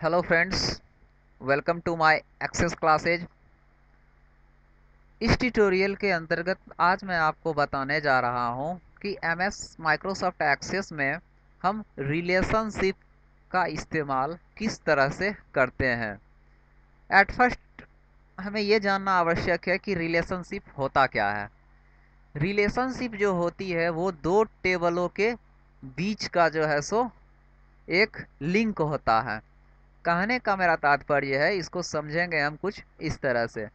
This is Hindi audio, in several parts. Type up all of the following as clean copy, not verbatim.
Hello friends, welcome to my access classes. इस ट्यूटोरियल के अंतर्गत आज मैं आपको बताने जा रहा हूं कि एमएस माइक्रोसॉफ्ट एक्सेस में हम रिलेशनशिप का इस्तेमाल किस तरह से करते हैं। एट फर्स्ट हमें ये जानना आवश्यक है कि रिलेशनशिप होता क्या है। रिलेशनशिप जो होती है वो दो टेबलों के बीच का जो है सो एक लिंक होता है। कहने का मेरा तात्पर्य है, इसको समझेंगे हम कुछ इस तरह से।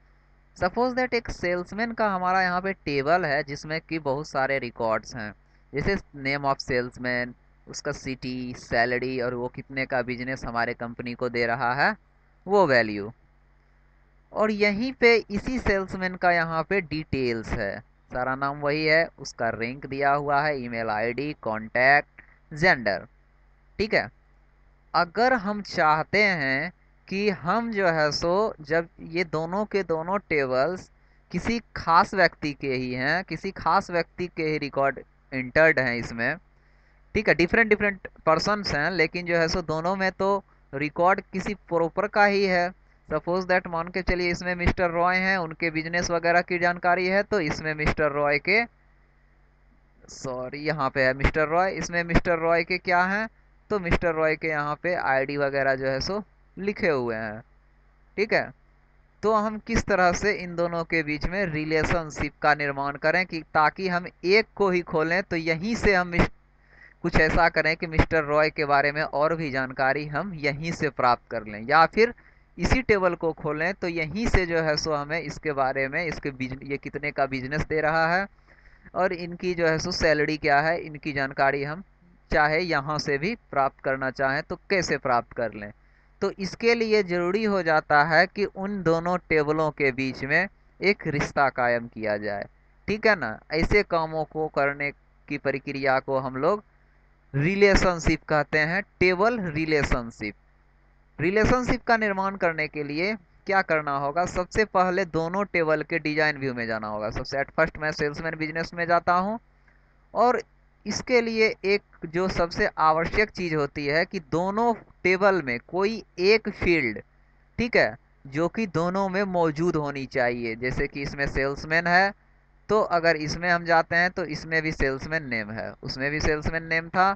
सपोज दैट एक सेल्समैन का हमारा यहाँ पे टेबल है जिसमें कि बहुत सारे रिकॉर्ड्स हैं, जैसे नेम ऑफ सेल्समैन, उसका सिटी, सैलरी और वो कितने का बिजनेस हमारे कंपनी को दे रहा है, वो वैल्यू। और यहीं पे इसी सेल्समैन का यहाँ पे डिटेल्स है, सारा नाम वही है, उसका रैंक दिया हुआ है, ईमेल आईडी, कॉन्टैक्ट, जेंडर। ठीक है। अगर हम चाहते हैं कि हम जो है सो जब ये दोनों के दोनों टेबल्स किसी खास व्यक्ति के ही हैं, किसी खास व्यक्ति के ही रिकॉर्ड इंटर्ड हैं इसमें, ठीक है, डिफरेंट डिफरेंट पर्सन्स हैं लेकिन जो है सो दोनों में तो रिकॉर्ड किसी प्रॉपर का ही है। सपोज दैट मान के चलिए इसमें मिस्टर रॉय हैं, उनके बिजनेस वगैरह की जानकारी है, तो इसमें मिस्टर रॉय के, सॉरी यहाँ पे है मिस्टर रॉय, इसमें मिस्टर रॉय के क्या हैं, तो मिस्टर रॉय के यहाँ पे आईडी वगैरह जो है सो लिखे हुए हैं। ठीक है। तो हम किस तरह से इन दोनों के बीच में रिलेशनशिप का निर्माण करें कि ताकि हम एक को ही खोलें तो यहीं से हम कुछ ऐसा करें कि मिस्टर रॉय के बारे में और भी जानकारी हम यहीं से प्राप्त कर लें, या फिर इसी टेबल को खोलें तो यहीं से जो है सो हमें इसके बारे में, इसके ये कितने का बिजनेस दे रहा है और इनकी जो है सो सैलरी क्या है, इनकी जानकारी हम चाहे यहाँ से भी प्राप्त करना चाहें तो कैसे प्राप्त कर लें। तो इसके लिए ज़रूरी हो जाता है कि उन दोनों टेबलों के बीच में एक रिश्ता कायम किया जाए। ठीक है ना। ऐसे कामों को करने की प्रक्रिया को हम लोग रिलेशनशिप कहते हैं, टेबल रिलेशनशिप। रिलेशनशिप का निर्माण करने के लिए क्या करना होगा, सबसे पहले दोनों टेबल के डिजाइन व्यू में जाना होगा। सबसे एट फर्स्ट मैं सेल्समैन बिजनेस में जाता हूं और इसके लिए एक जो सबसे आवश्यक चीज होती है कि दोनों टेबल में कोई एक फील्ड, ठीक है, जो कि दोनों में मौजूद होनी चाहिए। जैसे कि इसमें सेल्समैन है, तो अगर इसमें हम जाते हैं तो इसमें भी सेल्समैन नेम है, उसमें भी सेल्समैन नेम था,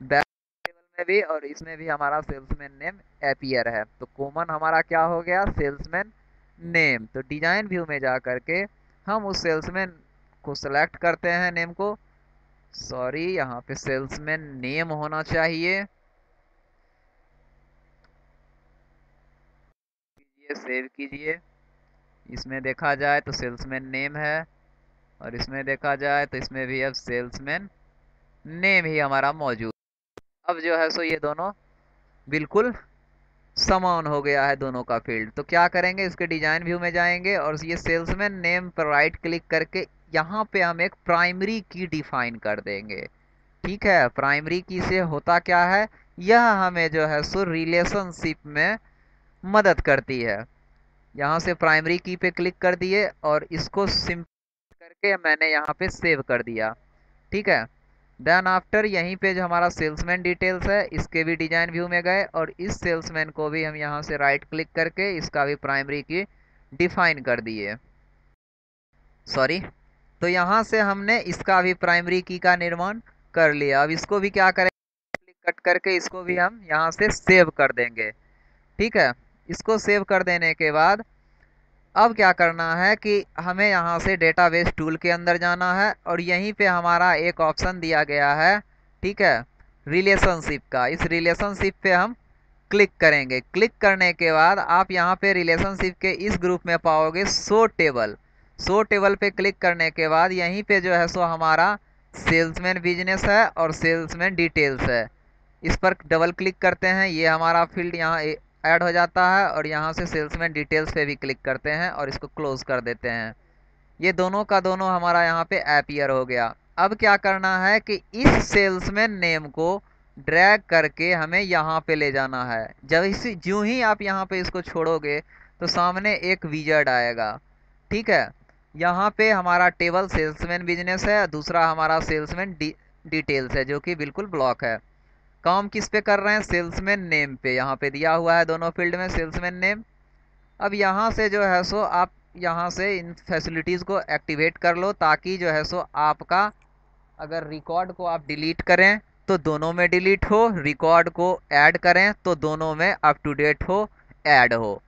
बैक टेबल में भी, और इसमें भी हमारा सेल्समैन नेम एपियर है। तो कॉमन हमारा क्या हो गया, सेल्समैन नेम। तो डिजाइन व्यू में जा करके हम उस सेल्समैन को सिलेक्ट करते हैं, नेम को, सॉरी यहाँ पे सेल्समैन नेम होना चाहिए, ये सेव कीजिए। इसमें देखा जाए तो सेल्समैन नेम है और इसमें देखा जाए तो इसमें भी अब सेल्समैन नेम ही हमारा मौजूद। अब जो है सो ये दोनों बिल्कुल समान हो गया है दोनों का फील्ड। तो क्या करेंगे, इसके डिजाइन व्यू में जाएंगे और ये सेल्समैन नेम पर राइट क्लिक करके यहाँ पे हम एक प्राइमरी की डिफाइन कर देंगे। ठीक है। प्राइमरी की से होता क्या है, यह हमें जो है सो रिलेशनशिप में मदद करती है। यहाँ से प्राइमरी की पे क्लिक कर दिए और इसको सिंपल करके मैंने यहाँ पे सेव कर दिया। ठीक है। देन आफ्टर यहीं पे जो हमारा सेल्समैन डिटेल्स है, इसके भी डिजाइन व्यू में गए और इस सेल्समैन को भी हम यहाँ से राइट क्लिक करके इसका भी प्राइमरी की डिफाइन कर दिए, सॉरी। तो यहाँ से हमने इसका भी प्राइमरी की का निर्माण कर लिया। अब इसको भी क्या करें, क्लिक कट करके इसको भी हम यहाँ से सेव कर देंगे। ठीक है। इसको सेव कर देने के बाद अब क्या करना है कि हमें यहाँ से डेटाबेस टूल के अंदर जाना है और यहीं पे हमारा एक ऑप्शन दिया गया है, ठीक है, रिलेशनशिप का। इस रिलेशनशिप पे हम क्लिक करेंगे। क्लिक करने के बाद आप यहाँ पे रिलेशनशिप के इस ग्रुप में पाओगे शो टेबल। शो टेबल पे क्लिक करने के बाद यहीं पे जो है सो हमारा सेल्समैन बिजनेस है और सेल्समैन डिटेल्स है। इस पर डबल क्लिक करते हैं, ये हमारा फील्ड यहाँ ऐड हो जाता है और यहाँ से सेल्समैन डिटेल्स पे भी क्लिक करते हैं और इसको क्लोज कर देते हैं। ये दोनों का दोनों हमारा यहाँ पे अपीयर हो गया। अब क्या करना है कि इस सेल्समैन नेम को ड्रैग करके हमें यहाँ पे ले जाना है। जब इसी ज्यों ही आप यहाँ पे इसको छोड़ोगे तो सामने एक विजर्ड आएगा। ठीक है। यहाँ पे हमारा टेबल सेल्समैन बिजनेस है, दूसरा हमारा सेल्समैन डिटेल्स है जो कि बिल्कुल ब्लॉक है। काम किस पे कर रहे हैं, सेल्समैन नेम पे। यहाँ पे दिया हुआ है दोनों फील्ड में सेल्समैन नेम। अब यहाँ से जो है सो आप यहाँ से इन फैसिलिटीज़ को एक्टिवेट कर लो, ताकि जो है सो आपका अगर रिकॉर्ड को आप डिलीट करें तो दोनों में डिलीट हो, रिकॉर्ड को ऐड करें तो दोनों में अप टू डेट हो, ऐड हो।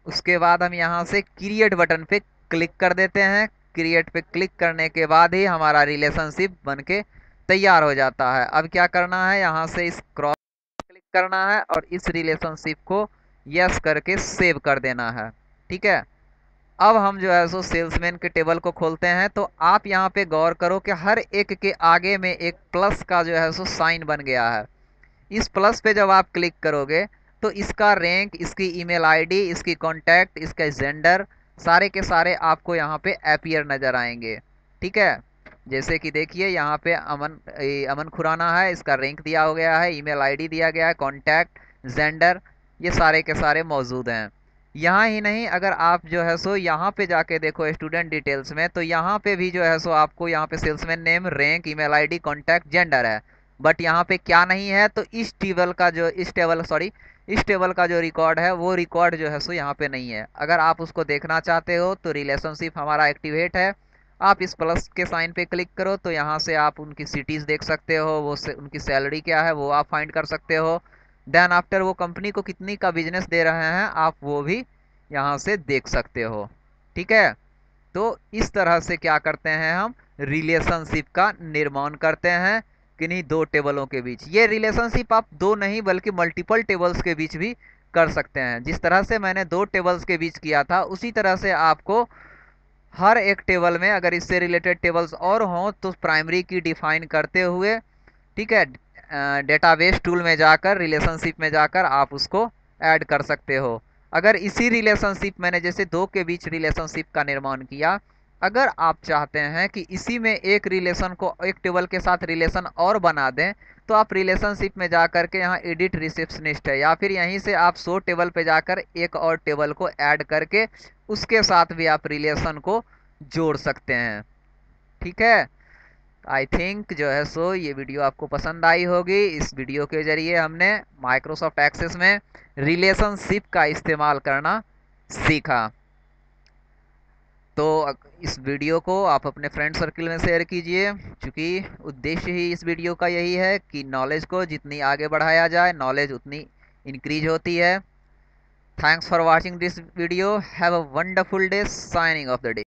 उसके बाद हम यहाँ से क्रिएट बटन पे क्लिक कर देते हैं। क्रिएट पे क्लिक करने के बाद ही हमारा रिलेशनशिप बन के तैयार हो जाता है। अब क्या करना है, यहाँ से इस क्रॉस क्लिक करना है और इस रिलेशनशिप को यस करके सेव कर देना है। ठीक है। अब हम जो है सो सेल्समैन के टेबल को खोलते हैं। तो आप यहाँ पे गौर करो कि हर एक के आगे में एक प्लस का जो है सो साइन बन गया है। इस प्लस पे जब आप क्लिक करोगे तो इसका रैंक, इसकी ईमेल आईडी, इसकी कॉन्टैक्ट, इसका जेंडर, सारे के सारे आपको यहाँ पे अपीयर नज़र आएंगे। ठीक है। जैसे कि देखिए यहाँ पे अमन खुराना है, इसका रैंक दिया हो गया है, ईमेल आईडी दिया गया है, कॉन्टैक्ट, जेंडर, ये सारे के सारे मौजूद हैं। यहाँ ही नहीं, अगर आप जो है सो यहाँ पे जाके देखो स्टूडेंट डिटेल्स में, तो यहाँ पे भी जो है सो आपको यहाँ पे salesman name, rank, email ID, contact, gender है। बट यहाँ पे क्या नहीं है, तो इस टेबल का जो रिकॉर्ड है वो रिकॉर्ड जो है सो यहाँ पे नहीं है। अगर आप उसको देखना चाहते हो तो रिलेशनशिप हमारा एक्टिवेट है। आप इस प्लस के साइन पे क्लिक करो तो यहाँ से आप उनकी सिटीज़ देख सकते हो, उनकी सैलरी क्या है वो आप फाइंड कर सकते हो। देन आफ्टर वो कंपनी को कितनी का बिजनेस दे रहे हैं आप वो भी यहाँ से देख सकते हो। ठीक है। तो इस तरह से क्या करते हैं, हम रिलेशनशिप का निर्माण करते हैं किन्हीं दो टेबलों के बीच। ये रिलेशनशिप आप दो नहीं बल्कि मल्टीपल टेबल्स के बीच भी कर सकते हैं। जिस तरह से मैंने दो टेबल्स के बीच किया था उसी तरह से आपको हर एक टेबल में, अगर इससे रिलेटेड टेबल्स और हों तो प्राइमरी की डिफाइन करते हुए, ठीक है, डेटाबेस टूल में जाकर, रिलेशनशिप में जाकर आप उसको ऐड कर सकते हो। अगर इसी रिलेशनशिप, मैंने जैसे दो के बीच रिलेशनशिप का निर्माण किया, अगर आप चाहते हैं कि इसी में एक रिलेशन को, एक टेबल के साथ रिलेशन और बना दें, तो आप रिलेशनशिप में जाकर के यहाँ एडिट रिसेप्शनिस्ट है, या फिर यहीं से आप शो टेबल पे जाकर एक और टेबल को ऐड करके उसके साथ भी आप रिलेशन को जोड़ सकते हैं। ठीक है। आई थिंक जो है सो ये वीडियो आपको पसंद आई होगी। इस वीडियो के जरिए हमने माइक्रोसॉफ्ट एक्सेस में रिलेशनशिप का इस्तेमाल करना सीखा। तो इस वीडियो को आप अपने फ्रेंड सर्किल में शेयर कीजिए, क्योंकि उद्देश्य ही इस वीडियो का यही है कि नॉलेज को जितनी आगे बढ़ाया जाए, नॉलेज उतनी इंक्रीज होती है। Thanks for watching this video. Have a wonderful day. Signing off the day.